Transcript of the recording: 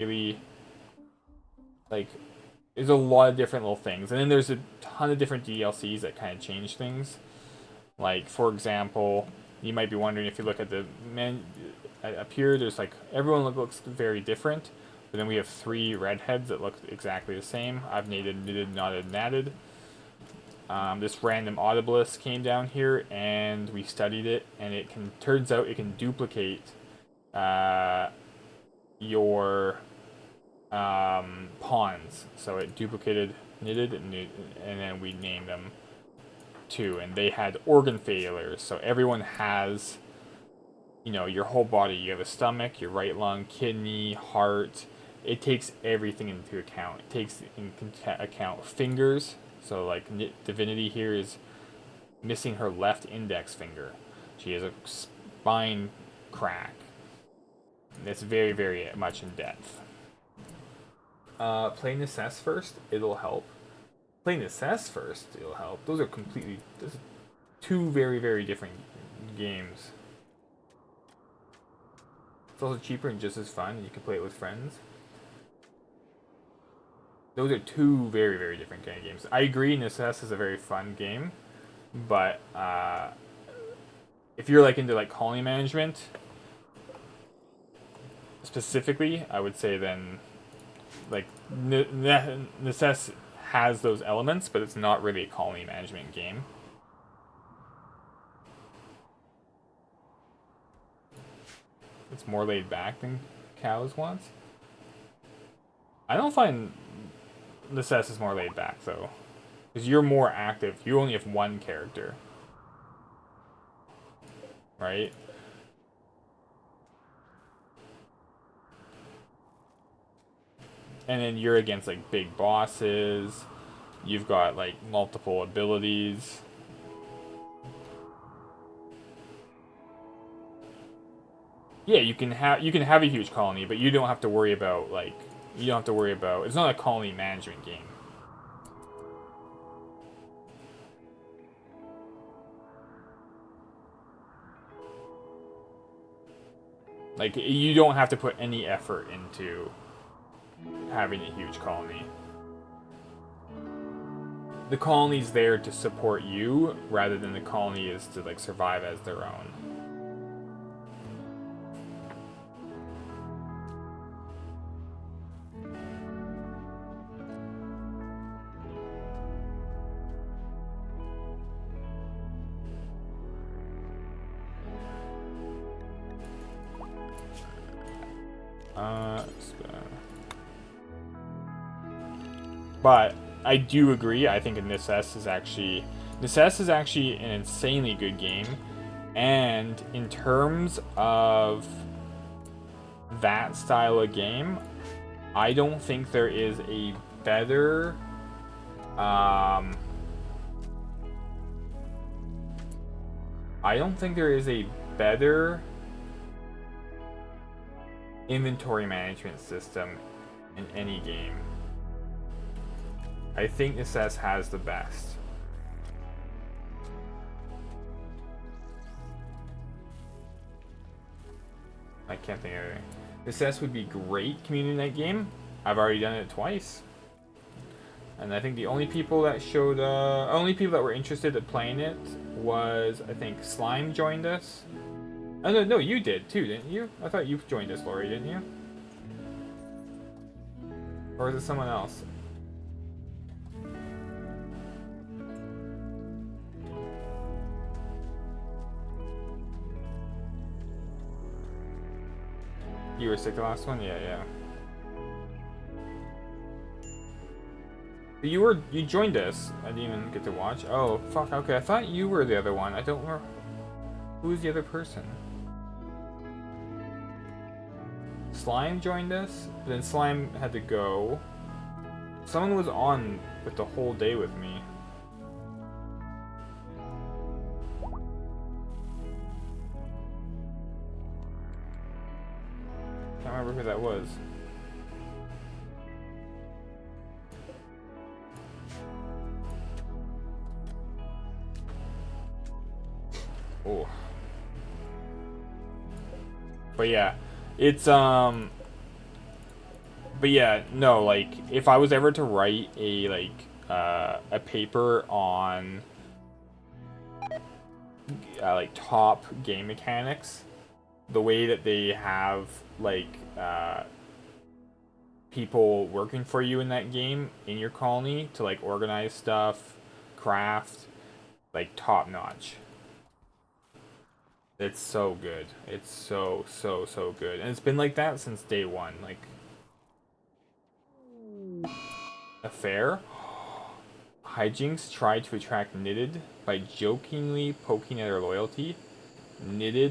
really like there's a lot of different little things, and then there's a ton of different DLCs that kind of change things. Like for example, you might be wondering if you look at the men up here, there's like everyone looks very different, but then we have 3 redheads that look exactly the same. I've knitted, knitted, knotted, natted. This random Audiblist came down here and we studied it, and it can turns out it can duplicate your pawns. So it duplicated knitted and then we named them too. And they had organ failures. So everyone has, you know, your whole body. You have a stomach, your right lung, kidney, heart. It takes everything into account. It takes into account fingers. So like Divinity here is missing her left index finger. She has a spine crack. It's very, very much in depth. Play Necess first, it'll help. Play Necess first, it'll help. Those are two very, very different games. It's also cheaper and just as fun, and you can play it with friends. Those are two very, very different kind of games. I agree, Necess is a very fun game, but if you're like into like colony management specifically, I would say then like Necess has those elements, but it's not really a colony management game. It's more laid back than Cows wants. I don't find Necess is more laid back though, because you're more active. You only have one character, right? And then you're against like big bosses. You've got like multiple abilities. Yeah, you can have a huge colony, but you don't have to worry about like it's not a colony management game. Like you don't have to put any effort into having a huge colony. The colony's there to support you rather than the colony is to like survive as their own. But I do agree. I think Necess is actually an insanely good game, and in terms of that style of game, I don't think there is a better inventory management system in any game. I think Necess has the best. I can't think of anything. Necess would be great community night game. I've already done it twice. And I think the only people that were interested in playing it was, I think, Slime joined us. Oh, no, you did too, didn't you? I thought you joined us, Lori, didn't you? Or is it someone else? You were sick the last one? Yeah. You joined us. I didn't even get to watch. Oh, fuck, okay. I thought you were the other one. I don't remember. Who's the other person? Slime joined us, but then Slime had to go. Someone was on with the whole day with me. Can't remember who that was. Oh. But yeah, it's But yeah, no, like if I was ever to write a paper on like top game mechanics, the way that they have like people working for you in that game in your colony to like organize stuff, craft, like top notch. It's so good. It's so good. And it's been like that since day one. Like affair. Hijinks tried to attract Knitted by jokingly poking at her loyalty. Knitted